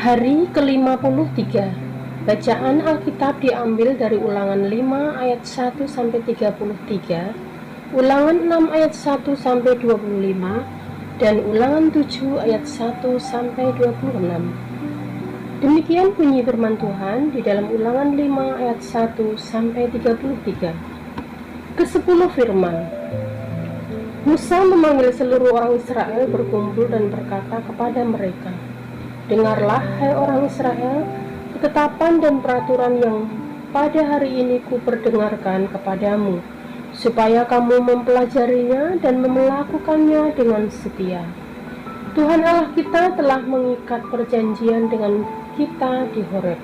Hari ke-53. Bacaan Alkitab diambil dari Ulangan 5 ayat 1-33, Ulangan 6 ayat 1-25, dan Ulangan 7 ayat 1-26. Demikian bunyi firman Tuhan di dalam Ulangan 5 ayat 1-33. Ke-10 firman. Musa memanggil seluruh orang Israel berkumpul dan berkata kepada mereka, "Dengarlah, hai orang Israel, ketetapan dan peraturan yang pada hari ini kuperdengarkan kepadamu, supaya kamu mempelajarinya dan melakukannya dengan setia. Tuhan Allah kita telah mengikat perjanjian dengan kita di Horeb.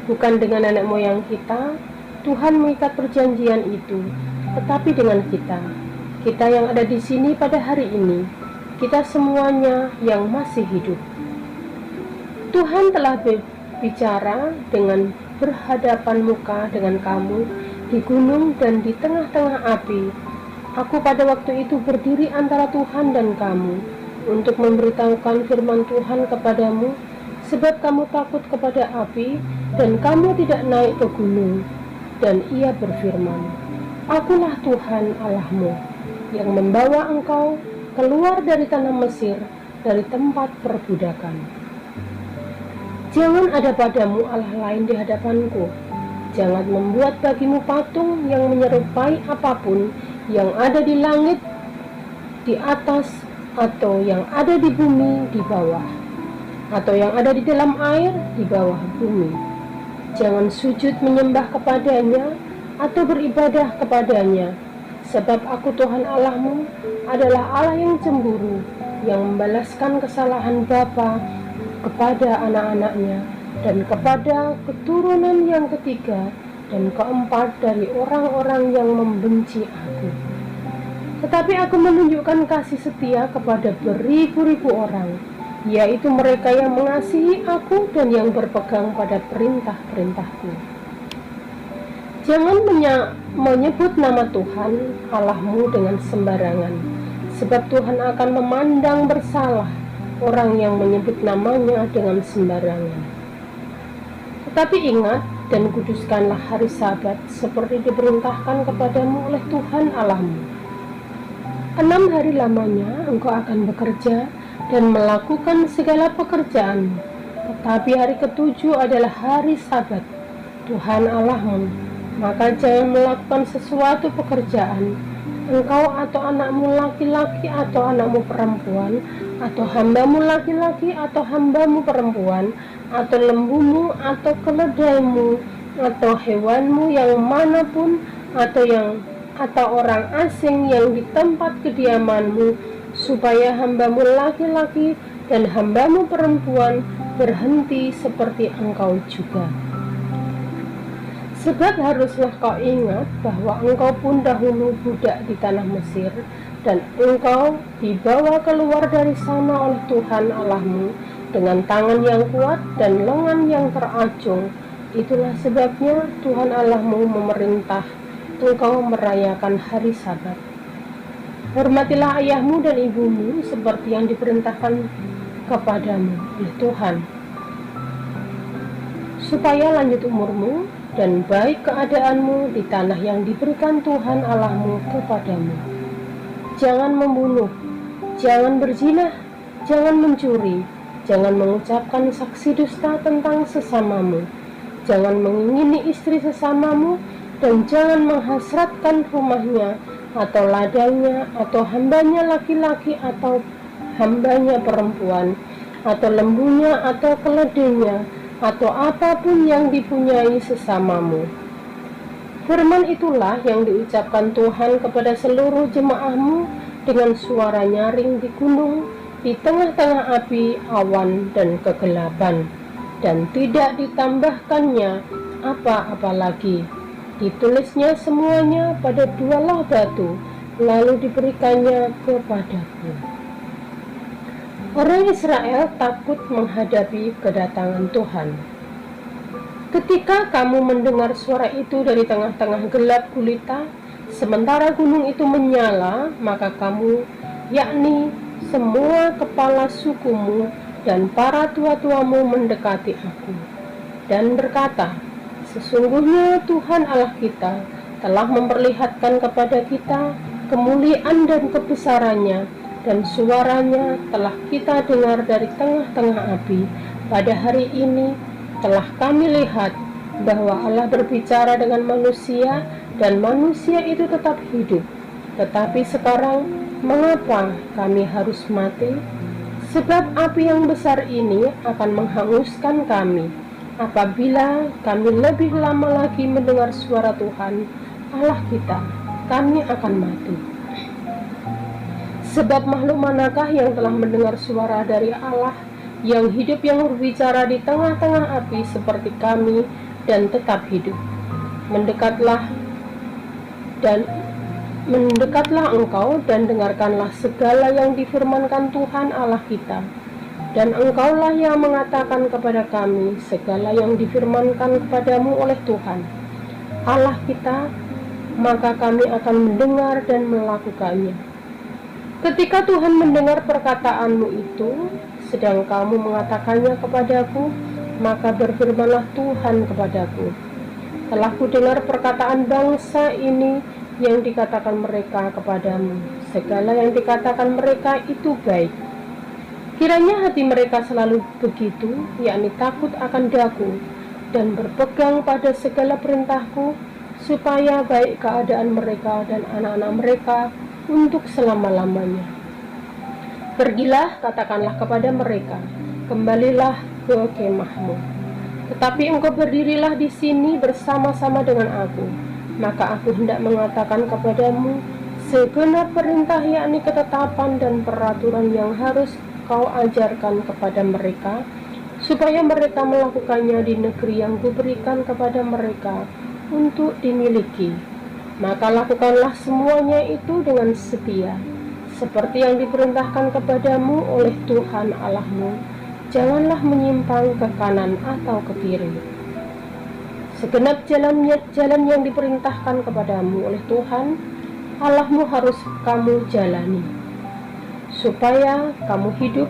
Bukan dengan nenek moyang kita, Tuhan mengikat perjanjian itu, tetapi dengan kita yang ada di sini pada hari ini, kita semuanya yang masih hidup. Tuhan telah berbicara dengan berhadapan muka dengan kamu di gunung dan di tengah-tengah api. Aku pada waktu itu berdiri antara Tuhan dan kamu untuk memberitahukan firman Tuhan kepadamu, sebab kamu takut kepada api dan kamu tidak naik ke gunung." Dan ia berfirman, "Akulah Tuhan Allahmu yang membawa engkau keluar dari tanah Mesir, dari tempat perbudakan. Jangan ada padamu Allah lain di hadapanku. Jangan membuat bagimu patung yang menyerupai apapun yang ada di langit di atas, atau yang ada di bumi di bawah, atau yang ada di dalam air di bawah bumi. Jangan sujud menyembah kepadanya atau beribadah kepadanya, sebab aku Tuhan Allahmu adalah Allah yang cemburu, yang membalaskan kesalahan bapa kepada anak-anaknya dan kepada keturunan yang ketiga dan keempat dari orang-orang yang membenci aku. Tetapi aku menunjukkan kasih setia kepada beribu-ribu orang, yaitu mereka yang mengasihi aku dan yang berpegang pada perintah-perintahku. Jangan menyebut nama Tuhan Allahmu dengan sembarangan, sebab Tuhan akan memandang bersalah orang yang menyebut namanya dengan sembarangan. Tetapi ingat dan kuduskanlah hari Sabat seperti diperintahkan kepadamu oleh Tuhan Allahmu. 6 hari lamanya engkau akan bekerja dan melakukan segala pekerjaanmu, tetapi hari ke-7 adalah hari Sabat Tuhan Allahmu. Maka jangan melakukan sesuatu pekerjaan, engkau atau anakmu laki-laki atau anakmu perempuan, atau hambamu laki-laki atau hambamu perempuan, atau lembumu atau keledaimu, atau hewanmu yang manapun, atau orang asing yang di tempat kediamanmu, supaya hambamu laki-laki dan hambamu perempuan berhenti seperti engkau juga. Sebab haruslah kau ingat bahwa engkau pun dahulu budak di tanah Mesir, dan engkau dibawa keluar dari sana oleh Tuhan Allahmu dengan tangan yang kuat dan lengan yang teracung. Itulah sebabnya Tuhan Allahmu memerintah engkau merayakan hari Sabat. Hormatilah ayahmu dan ibumu seperti yang diperintahkan kepadamu oleh Tuhan, supaya lanjut umurmu dan baik keadaanmu di tanah yang diberikan Tuhan Allahmu kepadamu. Jangan membunuh, jangan berzina, jangan mencuri, jangan mengucapkan saksi dusta tentang sesamamu, jangan mengingini istri sesamamu, dan jangan menghasratkan rumahnya atau ladangnya atau hambanya laki-laki atau hambanya perempuan, atau lembunya atau keledainya, atau apapun yang dipunyai sesamamu. Firman itulah yang diucapkan Tuhan kepada seluruh jemaahmu dengan suara nyaring di gunung, di tengah-tengah api, awan, dan kegelapan, dan tidak ditambahkannya apa-apa lagi. Ditulisnya semuanya pada 2 loh batu, lalu diberikannya kepadaku. Orang Israel takut menghadapi kedatangan Tuhan. Ketika kamu mendengar suara itu dari tengah-tengah gelap gulita, sementara gunung itu menyala, maka kamu, yakni semua kepala sukumu, dan para tua-tuamu mendekati aku dan berkata, sesungguhnya Tuhan Allah kita telah memperlihatkan kepada kita kemuliaan dan kebesarannya, dan suaranya telah kita dengar dari tengah-tengah api. Pada hari ini telah kami lihat bahwa Allah berbicara dengan manusia, dan manusia itu tetap hidup. Tetapi sekarang, mengapa kami harus mati? Sebab api yang besar ini akan menghanguskan kami. Apabila kami lebih lama lagi mendengar suara Tuhan Allah kita, kami akan mati. Sebab makhluk manakah yang telah mendengar suara dari Allah yang hidup, yang berbicara di tengah-tengah api seperti kami dan tetap hidup? Mendekatlah engkau dan dengarkanlah segala yang difirmankan Tuhan Allah kita. Dan engkaulah yang mengatakan kepada kami segala yang difirmankan kepadamu oleh Tuhan Allah kita, maka kami akan mendengar dan melakukannya. Ketika Tuhan mendengar perkataanmu itu, sedang kamu mengatakannya kepadaku, maka berfirmanlah Tuhan kepadaku, telah kudengar perkataan bangsa ini yang dikatakan mereka kepadamu. Segala yang dikatakan mereka itu baik. Kiranya hati mereka selalu begitu, yakni takut akan Daku dan berpegang pada segala perintahku, supaya baik keadaan mereka dan anak-anak mereka untuk selama-lamanya. Pergilah, katakanlah kepada mereka, kembalilah ke kemahmu. Tetapi engkau berdirilah di sini bersama-sama dengan aku. Maka aku hendak mengatakan kepadamu segenap perintah, yakni ketetapan dan peraturan yang harus kau ajarkan kepada mereka, supaya mereka melakukannya di negeri yang kuberikan kepada mereka untuk dimiliki. Maka lakukanlah semuanya itu dengan setia, seperti yang diperintahkan kepadamu oleh Tuhan Allahmu. Janganlah menyimpang ke kanan atau ke kiri. Segenap jalan yang diperintahkan kepadamu oleh Tuhan Allahmu harus kamu jalani, supaya kamu hidup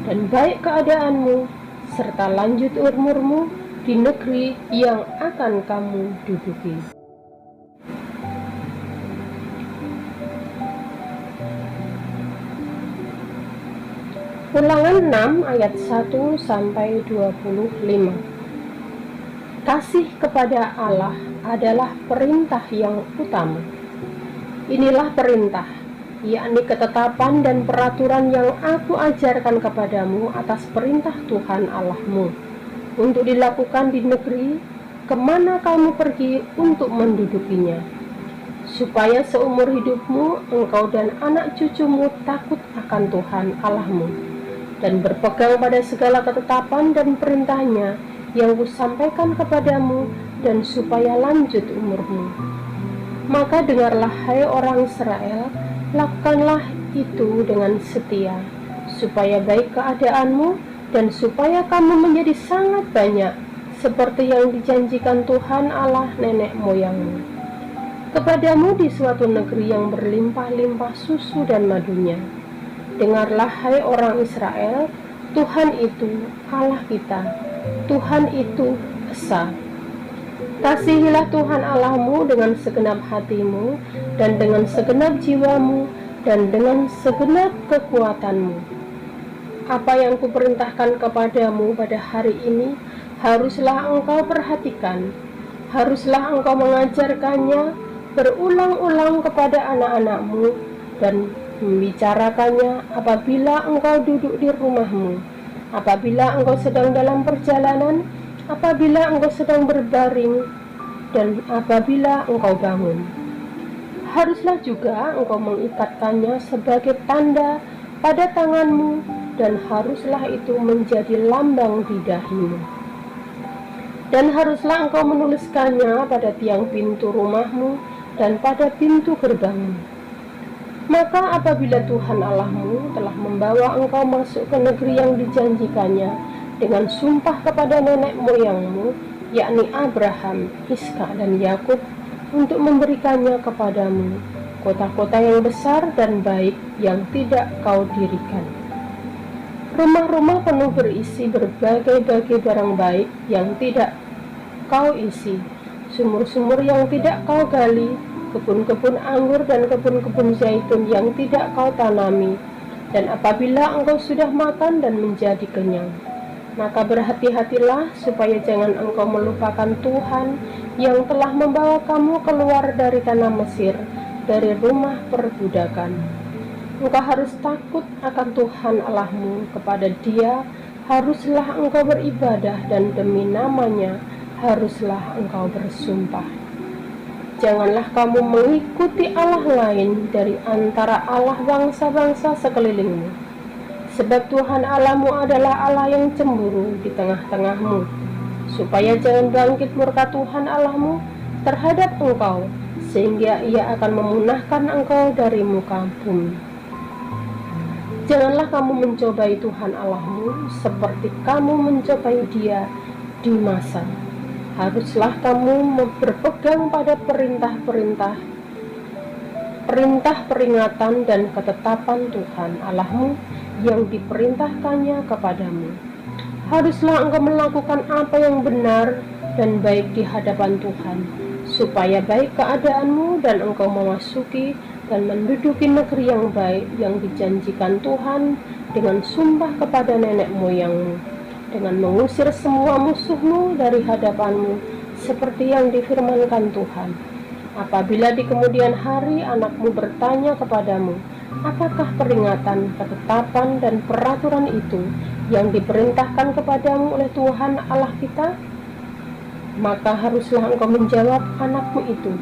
dan baik keadaanmu, serta lanjut umurmu di negeri yang akan kamu duduki. Ulangan 6 ayat 1 sampai 25. Kasih kepada Allah adalah perintah yang utama. Inilah perintah, yakni ketetapan dan peraturan yang aku ajarkan kepadamu atas perintah Tuhan Allahmu, untuk dilakukan di negeri kemana kamu pergi untuk mendudukinya, supaya seumur hidupmu engkau dan anak cucumu takut akan Tuhan Allahmu, dan berpegang pada segala ketetapan dan perintahnya yang kusampaikan kepadamu, dan supaya lanjut umurmu. Maka dengarlah, hai orang Israel, lakukanlah itu dengan setia, supaya baik keadaanmu, dan supaya kamu menjadi sangat banyak, seperti yang dijanjikan Tuhan Allah nenek moyangmu kepadamu di suatu negeri yang berlimpah-limpah susu dan madunya. Dengarlah, hai orang Israel, Tuhan itu Allah kita, Tuhan itu esa. Kasihilah Tuhan Allahmu dengan segenap hatimu, dan dengan segenap jiwamu, dan dengan segenap kekuatanmu. Apa yang kuperintahkan kepadamu pada hari ini haruslah engkau perhatikan, haruslah engkau mengajarkannya berulang-ulang kepada anak-anakmu, dan membicarakannya apabila engkau duduk di rumahmu, apabila engkau sedang dalam perjalanan, apabila engkau sedang berbaring, dan apabila engkau bangun. Haruslah juga engkau mengikatkannya sebagai tanda pada tanganmu, dan haruslah itu menjadi lambang di dahimu. Dan haruslah engkau menuliskannya pada tiang pintu rumahmu dan pada pintu gerbangmu. Maka apabila Tuhan Allahmu telah membawa engkau masuk ke negeri yang dijanjikannya dengan sumpah kepada nenek moyangmu, yakni Abraham, Iskak, dan Yakub, untuk memberikannya kepadamu kota-kota yang besar dan baik yang tidak kau dirikan. Rumah-rumah penuh berisi berbagai-bagai barang baik yang tidak kau isi, sumur-sumur yang tidak kau gali, kebun-kebun anggur dan kebun-kebun zaitun yang tidak kau tanami. Dan apabila engkau sudah makan dan menjadi kenyang, maka berhati-hatilah supaya jangan engkau melupakan Tuhan yang telah membawa kamu keluar dari tanah Mesir, dari rumah perbudakan. Engkau harus takut akan Tuhan Allahmu, kepada Dia haruslah engkau beribadah, dan demi namanya haruslah engkau bersumpah. Janganlah kamu mengikuti Allah lain dari antara Allah bangsa-bangsa sekelilingmu, sebab Tuhan Allahmu adalah Allah yang cemburu di tengah-tengahmu, supaya jangan bangkit murka Tuhan Allahmu terhadap engkau, sehingga Ia akan memunahkan engkau dari muka bumi. Janganlah kamu mencobai Tuhan Allahmu seperti kamu mencobai Dia di masa. Haruslah kamu berpegang pada perintah peringatan dan ketetapan Tuhan Allahmu yang diperintahkannya kepadamu. Haruslah engkau melakukan apa yang benar dan baik di hadapan Tuhan, supaya baik keadaanmu dan engkau memasuki dan menduduki negeri yang baik yang dijanjikan Tuhan dengan sumpah kepada nenek moyangmu, dengan mengusir semua musuhmu dari hadapanmu, seperti yang difirmankan Tuhan. Apabila di kemudian hari anakmu bertanya kepadamu, apakah peringatan, ketetapan, dan peraturan itu yang diperintahkan kepadamu oleh Tuhan Allah kita? Maka haruslah engkau menjawab anakmu itu,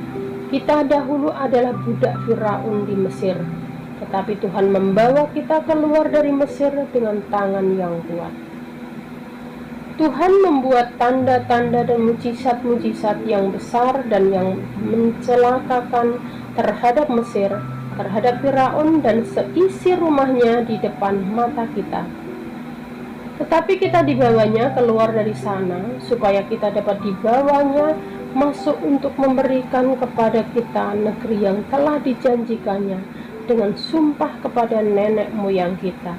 kita dahulu adalah budak Firaun di Mesir, tetapi Tuhan membawa kita keluar dari Mesir dengan tangan yang kuat. Tuhan membuat tanda-tanda dan mujizat-mujizat yang besar dan yang mencelakakan terhadap Mesir, terhadap Firaun dan seisi rumahnya di depan mata kita. Tetapi kita dibawanya keluar dari sana, supaya kita dapat dibawanya masuk untuk memberikan kepada kita negeri yang telah dijanjikannya dengan sumpah kepada nenek moyang kita.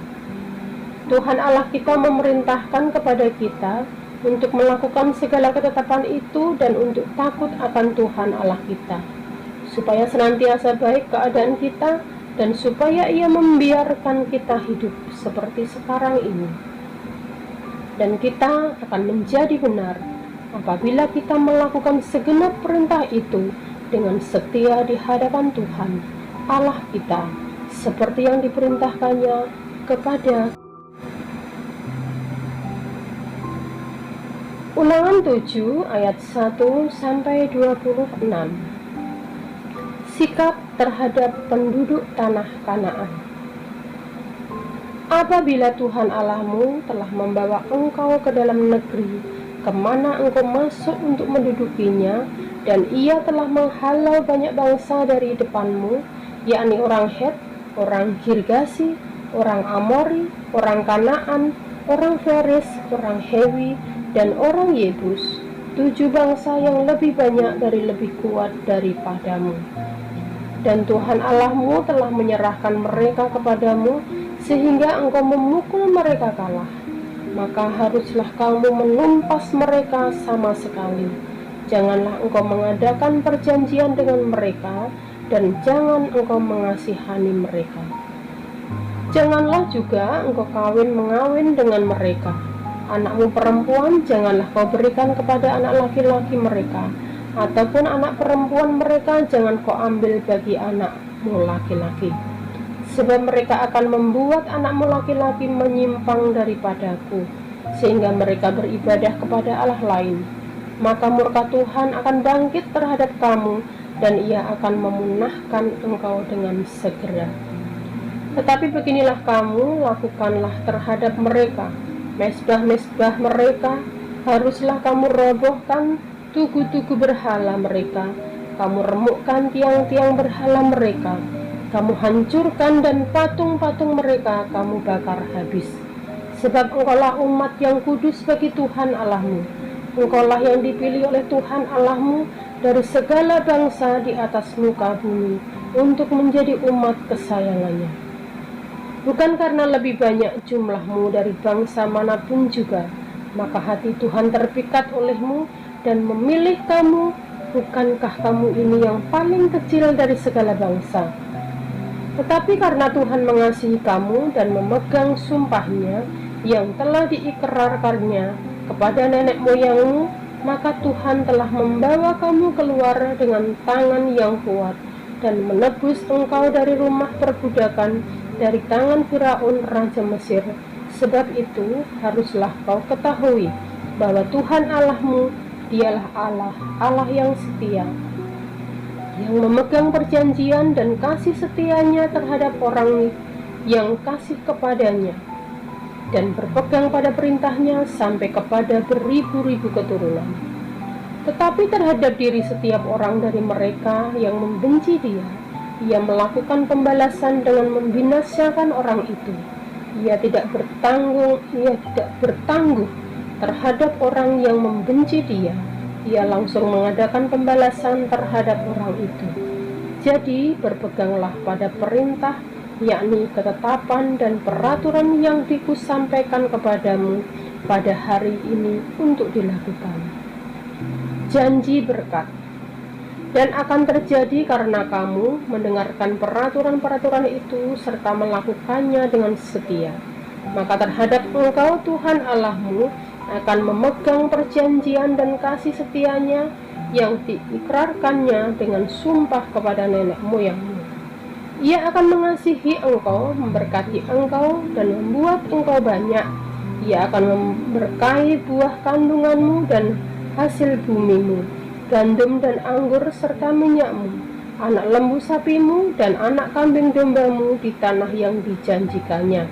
Tuhan Allah kita memerintahkan kepada kita untuk melakukan segala ketetapan itu dan untuk takut akan Tuhan Allah kita, supaya senantiasa baik keadaan kita dan supaya Ia membiarkan kita hidup seperti sekarang ini. Dan kita akan menjadi benar apabila kita melakukan segenap perintah itu dengan setia di hadapan Tuhan Allah kita, seperti yang diperintahkannya kepada. Ulangan 7 ayat 1-26. Sikap terhadap penduduk tanah Kanaan. Apabila Tuhan Allahmu telah membawa engkau ke dalam negeri kemana engkau masuk untuk mendudukinya, dan Ia telah menghalau banyak bangsa dari depanmu, yakni orang Het, orang Girgasi, orang Amori, orang Kanaan, orang Feris, orang Hewi, dan orang Yebus, 7 bangsa yang lebih banyak dari lebih kuat daripadamu. Dan Tuhan Allahmu telah menyerahkan mereka kepadamu, sehingga engkau memukul mereka kalah. Maka haruslah kamu menumpas mereka sama sekali. Janganlah engkau mengadakan perjanjian dengan mereka, dan jangan engkau mengasihani mereka. Janganlah juga engkau mengawin dengan mereka. Anakmu perempuan janganlah kau berikan kepada anak laki-laki mereka, ataupun anak perempuan mereka jangan kau ambil bagi anakmu laki-laki, sebab mereka akan membuat anakmu laki-laki menyimpang daripadaku, sehingga mereka beribadah kepada Allah lain. Maka murka Tuhan akan bangkit terhadap kamu, dan Ia akan memunahkan engkau dengan segera. Tetapi beginilah kamu lakukanlah terhadap mereka. Mesbah-mesbah mereka haruslah kamu robohkan, tugu-tugu berhala mereka, kamu remukkan tiang-tiang berhala mereka, kamu hancurkan, dan patung-patung mereka kamu bakar habis. Sebab engkaulah umat yang kudus bagi Tuhan Allahmu. Engkaulah yang dipilih oleh Tuhan Allahmu dari segala bangsa di atas muka bumi untuk menjadi umat kesayangannya. bukan karena lebih banyak jumlahmu dari bangsa manapun juga, maka hati Tuhan terpikat olehmu dan memilih kamu. Bukankah kamu ini yang paling kecil dari segala bangsa? Tetapi karena Tuhan mengasihi kamu dan memegang sumpahnya yang telah diikrarkannya kepada nenek moyangmu, maka Tuhan telah membawa kamu keluar dengan tangan yang kuat dan menebus engkau dari rumah perbudakan, dari tangan Firaun raja Mesir. Sebab itu haruslah kau ketahui bahwa Tuhan Allahmu dialah Allah, Allah yang setia, yang memegang perjanjian dan kasih setianya terhadap orang yang kasih kepadanya dan berpegang pada perintahnya sampai kepada beribu-ribu keturunan. Tetapi terhadap diri setiap orang dari mereka yang membenci dia, ia melakukan pembalasan dengan membinasakan orang itu. Ia tidak bertangguh terhadap orang yang membenci dia. Ia langsung mengadakan pembalasan terhadap orang itu. Jadi berpeganglah pada perintah, yakni ketetapan dan peraturan yang dikusampaikan kepadamu pada hari ini untuk dilakukan. Janji berkat. Dan akan terjadi karena kamu mendengarkan peraturan-peraturan itu serta melakukannya dengan setia, maka terhadap engkau Tuhan Allahmu akan memegang perjanjian dan kasih setianya yang diikrarkannya dengan sumpah kepada nenek moyangmu. Ia akan mengasihi engkau, memberkati engkau, dan membuat engkau banyak. Ia akan memberkahi buah kandunganmu dan hasil bumimu, gandum dan anggur serta minyakmu, anak lembu sapimu dan anak kambing dombamu di tanah yang dijanjikannya,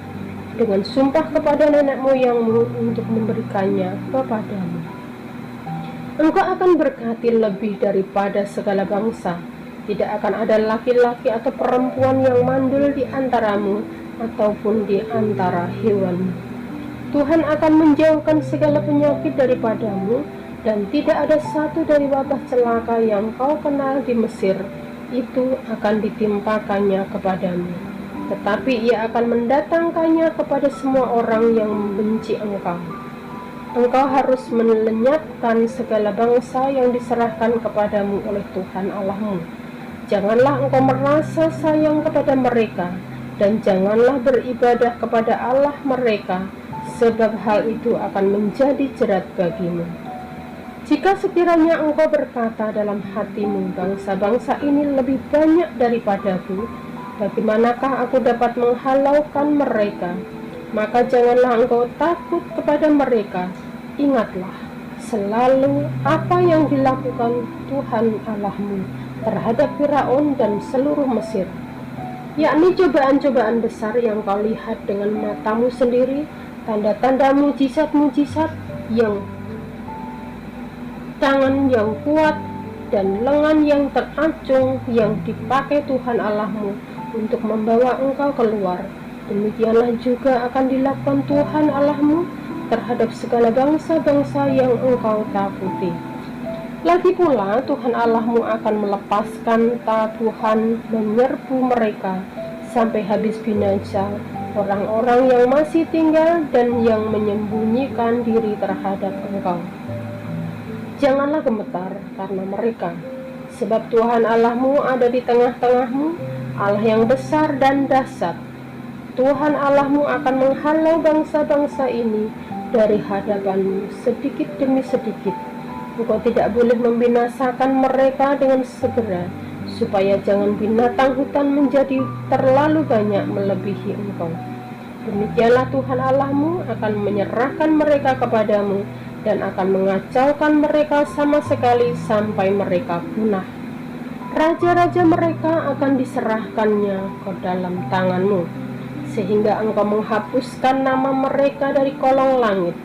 dengan sumpah kepada nenek moyangmu untuk memberikannya kepadamu. Engkau akan berkati lebih daripada segala bangsa. Tidak akan ada laki-laki atau perempuan yang mandul di antaramu ataupun di antara hewanmu. Tuhan akan menjauhkan segala penyakit daripadamu, dan tidak ada satu dari wabah celaka yang kau kenal di Mesir itu akan ditimpakannya kepadamu. Tetapi ia akan mendatangkannya kepada semua orang yang membenci engkau. Engkau harus melenyapkan segala bangsa yang diserahkan kepadamu oleh Tuhan Allahmu. Janganlah engkau merasa sayang kepada mereka, dan janganlah beribadah kepada Allah mereka, sebab hal itu akan menjadi jerat bagimu. Jika sekiranya engkau berkata dalam hatimu, bangsa-bangsa ini lebih banyak daripadaku, bagaimanakah aku dapat menghalaukan mereka? Maka janganlah engkau takut kepada mereka. Ingatlah selalu apa yang dilakukan Tuhan Allahmu terhadap Firaun dan seluruh Mesir, yakni cobaan-cobaan besar yang kau lihat dengan matamu sendiri, tanda-tanda mujizat-mujizat, yang tangan yang kuat dan lengan yang teracung yang dipakai Tuhan Allahmu untuk membawa engkau keluar. Demikianlah juga akan dilakukan Tuhan Allahmu terhadap segala bangsa-bangsa yang engkau takuti. Lagi pula Tuhan Allahmu akan melepaskan tabuhan menyerbu mereka sampai habis binasa orang-orang yang masih tinggal dan yang menyembunyikan diri terhadap engkau. Janganlah gemetar karena mereka, sebab Tuhan Allahmu ada di tengah-tengahmu, Allah yang besar dan dahsyat. Tuhan Allahmu akan menghalau bangsa-bangsa ini dari hadapanmu sedikit demi sedikit. Engkau tidak boleh membinasakan mereka dengan segera, supaya jangan binatang hutan menjadi terlalu banyak melebihi engkau. Demikianlah Tuhan Allahmu akan menyerahkan mereka kepadamu dan akan mengacaukan mereka sama sekali sampai mereka punah. Raja-raja mereka akan diserahkannya ke dalam tanganmu, sehingga engkau menghapuskan nama mereka dari kolong langit.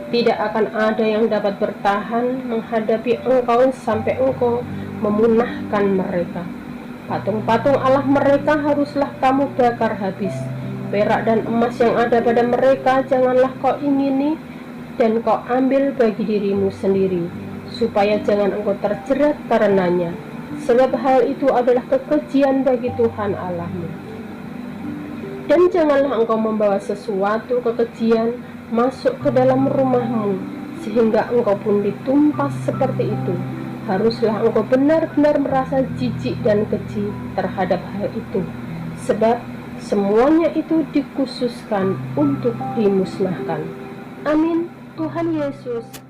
Tidak akan ada yang dapat bertahan menghadapi engkau sampai engkau memunahkan mereka. Patung-patung Allah mereka haruslah kamu bakar habis. Perak dan emas yang ada pada mereka janganlah kau ingini, dan kau ambil bagi dirimu sendiri, supaya jangan engkau terjerat karenanya, sebab hal itu adalah kekejian bagi Tuhan Allahmu. Dan janganlah engkau membawa sesuatu kekejian masuk ke dalam rumahmu, sehingga engkau pun ditumpas seperti itu. Haruslah engkau benar-benar merasa jijik dan keji terhadap hal itu, sebab semuanya itu dikhususkan untuk dimusnahkan. Amin. Tuhan Yesus